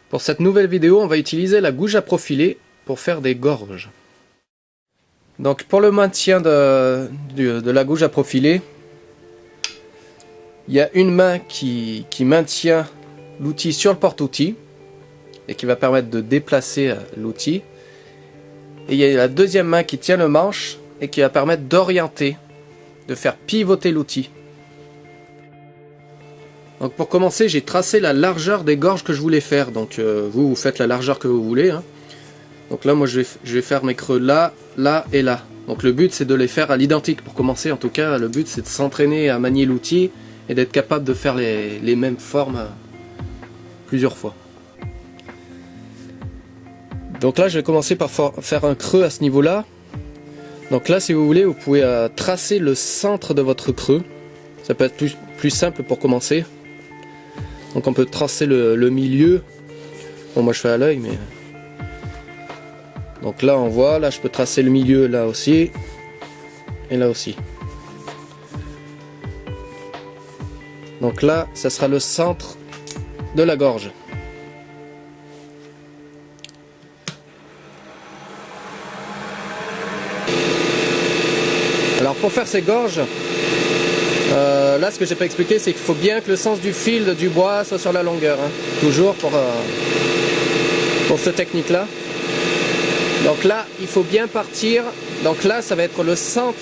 Pour cette nouvelle vidéo, on va utiliser la gouge à profiler pour faire des gorges. Donc pour le maintien de la gouge à profiler, il y a une main qui maintient l'outil sur le porte-outil et qui va permettre de déplacer l'outil. Et il y a la deuxième main qui tient le manche et qui va permettre d'orienter, de faire pivoter l'outil. Donc pour commencer, j'ai tracé la largeur des gorges que je voulais faire. Donc vous faites la largeur que vous voulez, hein. Donc là, moi je vais faire mes creux là, là et là. Donc le but c'est de les faire à l'identique pour commencer. En tout cas, le but c'est de s'entraîner à manier l'outil et d'être capable de faire les mêmes formes plusieurs fois. Donc là, je vais commencer par faire un creux à ce niveau-là. Donc là, si vous voulez, vous pouvez tracer le centre de votre creux. Ça peut être plus simple pour commencer. Donc on peut tracer le milieu. Bon, moi je fais à l'œil, mais... Donc là, on voit, là je peux tracer le milieu, là aussi. Et là aussi. Donc là, ça sera le centre de la gorge. Alors pour faire ces gorges, là ce que j'ai pas expliqué, c'est qu'il faut bien que le sens du fil du bois soit sur la longueur, hein. Toujours pour cette technique là. Donc là il faut bien partir, donc là ça va être le centre,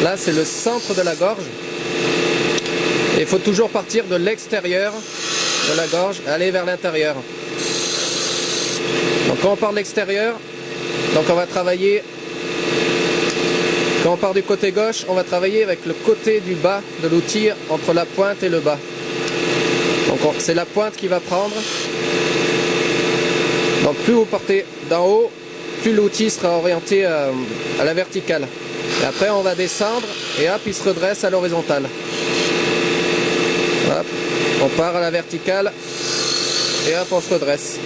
là c'est le centre de la gorge. Et il faut toujours partir de l'extérieur de la gorge, aller vers l'intérieur. Donc quand on part de l'extérieur, donc on va travailler. Quand on part du côté gauche, on va travailler avec le côté du bas de l'outil entre la pointe et le bas. Donc c'est la pointe qui va prendre. Donc plus vous partez d'en haut, plus l'outil sera orienté à la verticale. Et après on va descendre et hop, il se redresse à l'horizontale. Hop, on part à la verticale et hop, on se redresse.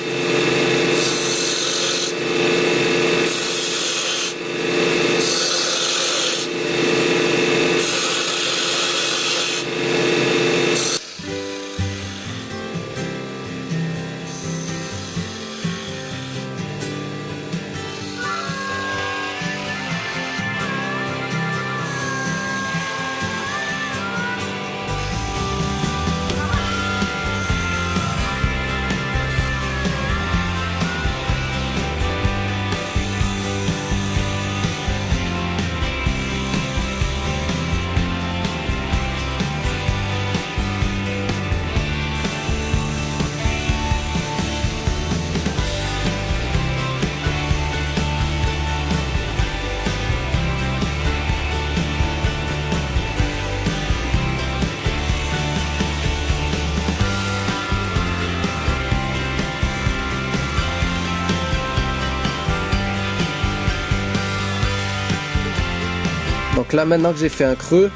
Donc là maintenant que j'ai fait un creux,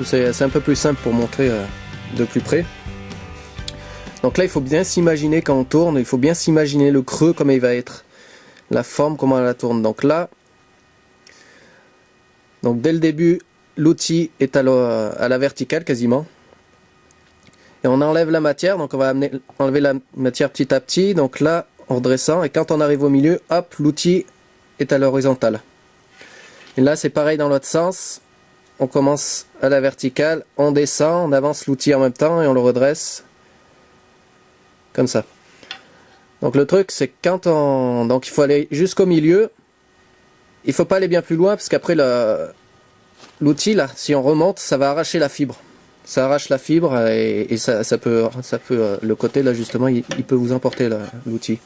c'est un peu plus simple pour montrer de plus près. Donc là il faut bien s'imaginer quand on tourne, il faut bien s'imaginer le creux comme il va être, la forme comment elle la tourne. Donc là, donc dès le début l'outil est à la verticale quasiment. Et on enlève la matière, donc on va enlever la matière petit à petit. Donc là en redressant, et quand on arrive au milieu, hop, l'outil est à l'horizontale. Et là c'est pareil dans l'autre sens, on commence à la verticale, on descend, on avance l'outil en même temps et on le redresse, comme ça. Donc le truc c'est que quand donc il faut aller jusqu'au milieu, il faut pas aller bien plus loin parce qu'après l'outil là, si on remonte, ça va arracher la fibre. Ça arrache la fibre et ça peut le côté là justement, il peut vous emporter l'outil.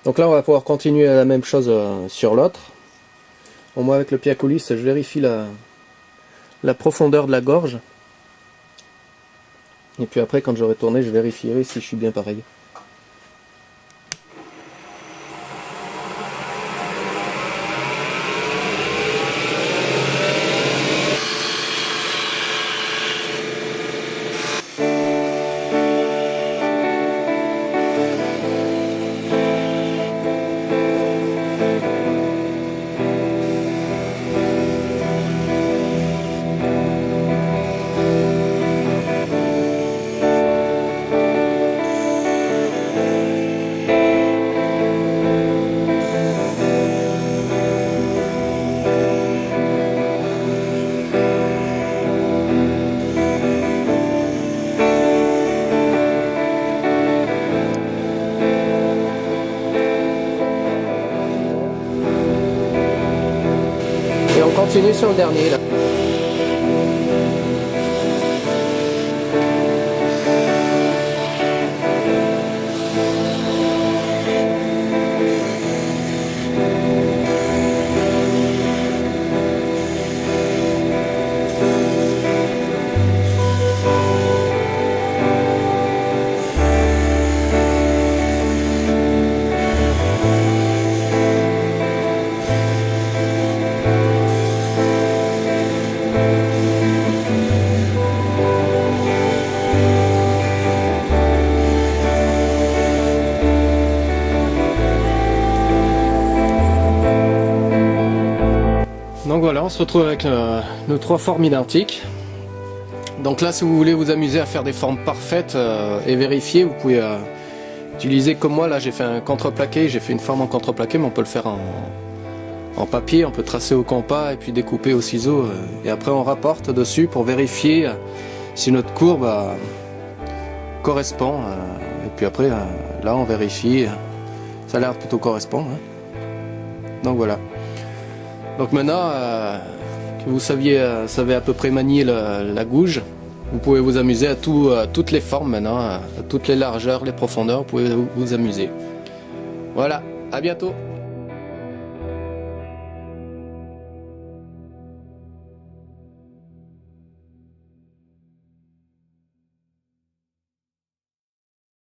Donc là on va pouvoir continuer la même chose sur l'autre. Bon, moi avec le pied à coulisse, je vérifie la profondeur de la gorge. Et puis après quand j'aurai tourné, je vérifierai si je suis bien pareil. continue sur le dernier là. Donc voilà, on se retrouve avec nos 3 formes identiques. Donc là, si vous voulez vous amuser à faire des formes parfaites et vérifier, vous pouvez utiliser comme moi. Là, j'ai fait un contreplaqué, j'ai fait une forme en contreplaqué, mais on peut le faire en papier. On peut tracer au compas et puis découper au ciseau. Et après, on rapporte dessus pour vérifier si notre courbe correspond. Et puis après, là, on vérifie. Ça a l'air plutôt correspondre. Hein. Donc voilà. Donc maintenant que vous savez à peu près manier la gouge, vous pouvez vous amuser à toutes les formes maintenant, à toutes les largeurs, les profondeurs, vous pouvez vous amuser. Voilà, à bientôt.